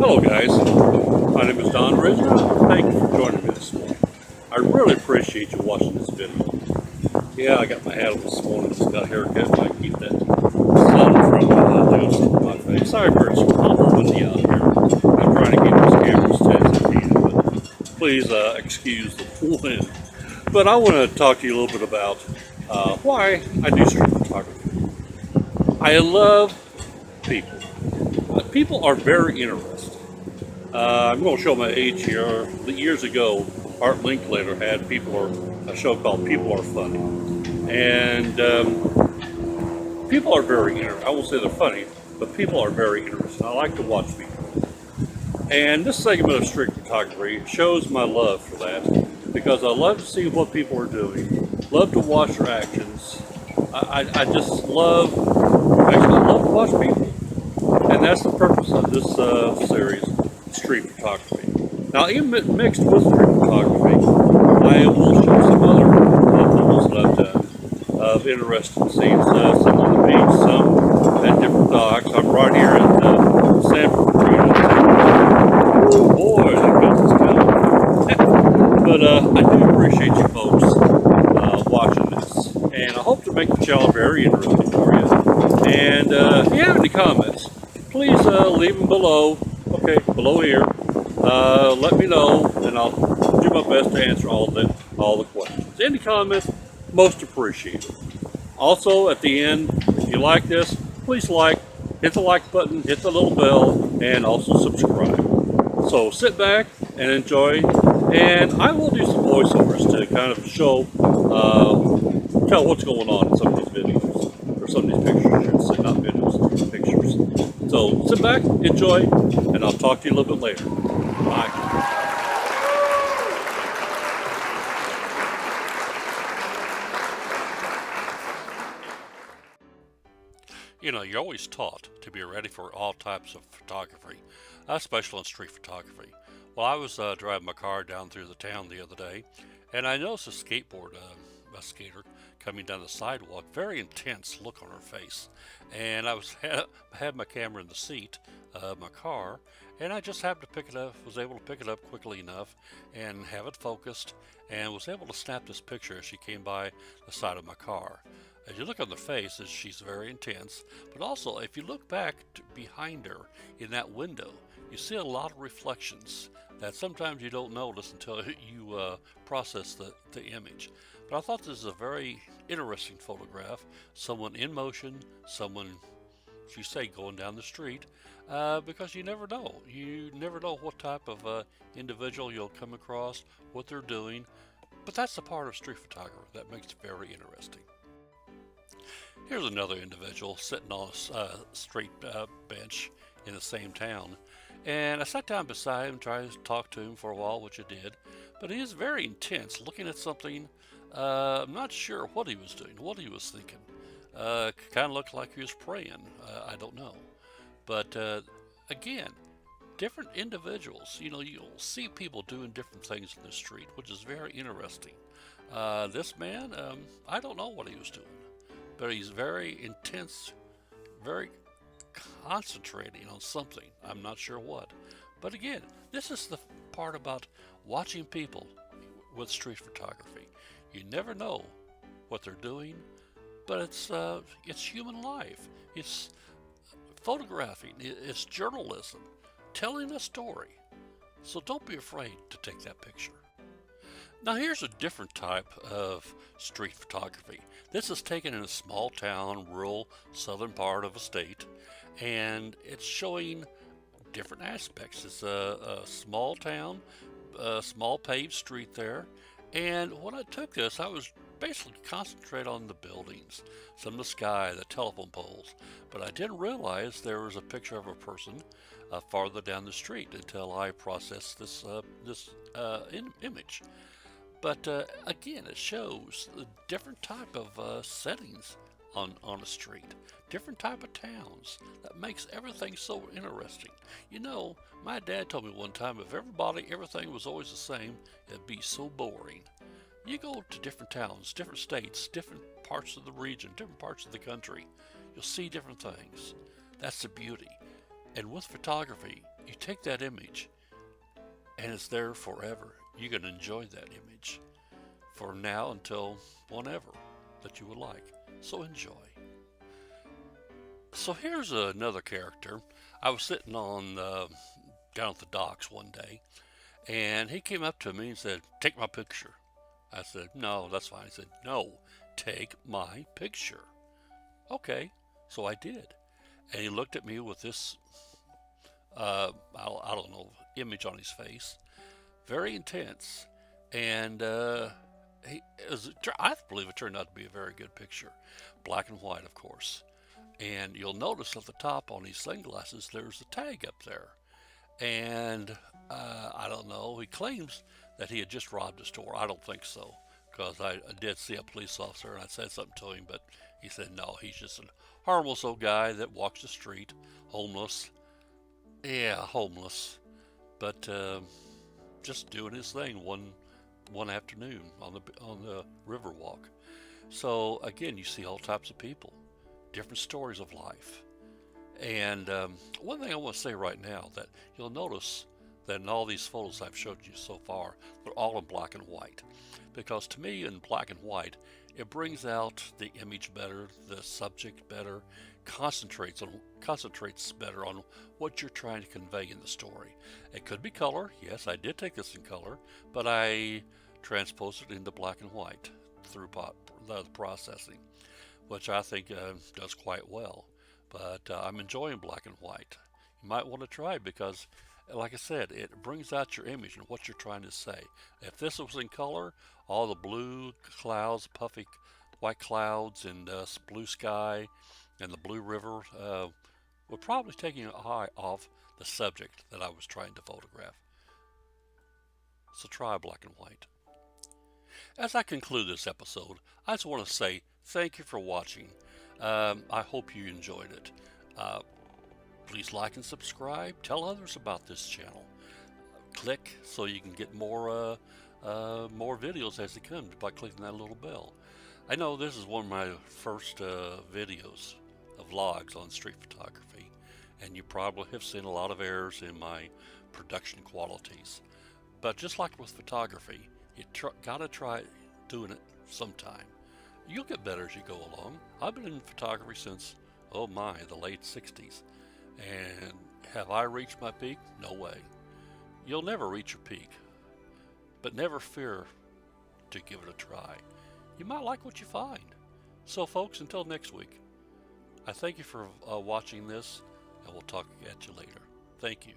Hello guys, my name is Donald Resner. Thank you for joining me this morning. I really appreciate you watching this video. Yeah, I got my hat on this morning, just got a haircut, I keep that sun from doing something to my face. Sorry for it's proper windy out here. I'm trying to keep this camera as steady as I can, but please excuse the wind. But I want to talk to you a little bit about why I do street photography. I love people. People are very interesting. I'm going to show my age here. Years ago, Art Linklater had a show called People Are Funny. And people are very interesting. I won't say they're funny, but people are very interesting. I like to watch people. And this segment of street photography shows my love for that because I love to see what people are doing, love to watch their actions. I just love, actually I love to watch people. And that's the purpose of this series, street photography. Now, even mixed with street photography, I will show some other photos that I've done of interesting scenes. Some on the beach, some at different docks. I'm right here at Sanford, Virginia. Oh boy, that gust is coming. But I do appreciate you folks watching this. And I hope to make the channel very interesting for you. And if you have any comments, please leave them below, okay, below here. Let me know, and I'll do my best to answer all the questions. Any comments, most appreciated. Also, at the end, if you like this, please hit the like button, hit the little bell, and also subscribe. So sit back and enjoy, and I will do some voiceovers to kind of tell what's going on in some of these videos, or some of these pictures, I should say, not videos, pictures. So sit back, enjoy, and I'll talk to you a little bit later. Bye. You know, you're always taught to be ready for all types of photography, especially in street photography. Well, I was driving my car down through the town the other day, and I noticed a skater coming down the sidewalk, very intense look on her face. And I had my camera in the seat of my car, and I just happened to pick it up, was able to pick it up quickly enough and have it focused, and was able to snap this picture as she came by the side of my car. As you look on the face, she's very intense, but also if you look back behind her in that window, you see a lot of reflections that sometimes you don't notice until you process the image. But I thought this is a very interesting photograph. Someone in motion, someone, as you say, going down the street, because you never know. You never know what type of individual you'll come across, what they're doing. But that's the part of street photography that makes it very interesting. Here's another individual sitting on a street bench in the same town. And I sat down beside him, tried to talk to him for a while, which I did. But he is very intense, looking at something. I'm not sure what he was doing, what he was thinking. Kind of looked like he was praying. I don't know. But again, different individuals. You know, you'll see people doing different things in the street, which is very interesting. This man, I don't know what he was doing, but he's very intense, very concentrating on something. I'm not sure what. But again, this is the part about watching people with street photography. You never know what they're doing, but it's human life. It's photographing. It's journalism, telling a story. So don't be afraid to take that picture. Now here's a different type of street photography. This is taken in a small town, rural, southern part of a state, and it's showing different aspects. It's a small town, a small paved street there, and when I took this, I was basically concentrated on the buildings, some of the sky, the telephone poles, but I didn't realize there was a picture of a person farther down the street until I processed this image. But again, it shows the different type of settings on a street, different type of towns. That makes everything so interesting. You know, my dad told me one time, if everything was always the same, it'd be so boring. You go to different towns, different states, different parts of the region, different parts of the country, you'll see different things. That's the beauty. And with photography, You take that image and it's there forever. You can enjoy that image for now until whenever that you would like. So enjoy. So here's another character. I was sitting on down at the docks one day, and he came up to me and said, "Take my picture." I said, "No, that's fine." He said, "No, take my picture." Okay, so I did. And he looked at me with this, I don't know, image on his face, very intense. And I believe it turned out to be a very good picture. Black and white, of course. And you'll notice at the top on his sunglasses, there's a tag up there. And I don't know, he claims that he had just robbed a store. I don't think so, because I did see a police officer and I said something to him, but he said no, he's just a harmless old guy that walks the street, homeless. Yeah, homeless, but just doing his thing one afternoon on the river walk. So again, you see all types of people, different stories of life. And one thing I want to say right now that you'll notice that in all these photos I've showed you so far, they're all in black and white. Because to me, in black and white, it brings out the image better, the subject better, concentrates better on what you're trying to convey in the story. It could be color. Yes, I did take this in color, but I transposed it into black and white through the processing, which I think does quite well. But I'm enjoying black and white. You might want to try it because, like I said, it brings out your image and what you're trying to say. If this was in color, all the blue clouds, puffy white clouds, and blue sky, and the blue river would probably take your eye off the subject that I was trying to photograph. So try black and white. As I conclude this episode, I just want to say thank you for watching. I hope you enjoyed it. Please like and subscribe. Tell others about this channel. Click so you can get more videos as they come by clicking that little bell. I know this is one of my first videos of vlogs on street photography, and you probably have seen a lot of errors in my production qualities. But just like with photography, you gotta try doing it sometime. You'll get better as you go along. I've been in photography since, oh my, the late 60s. And have I reached my peak? No way. You'll never reach your peak, but never fear to give it a try. You might like what you find. So folks, until next week, I thank you for watching this, and we'll talk at you later. Thank you.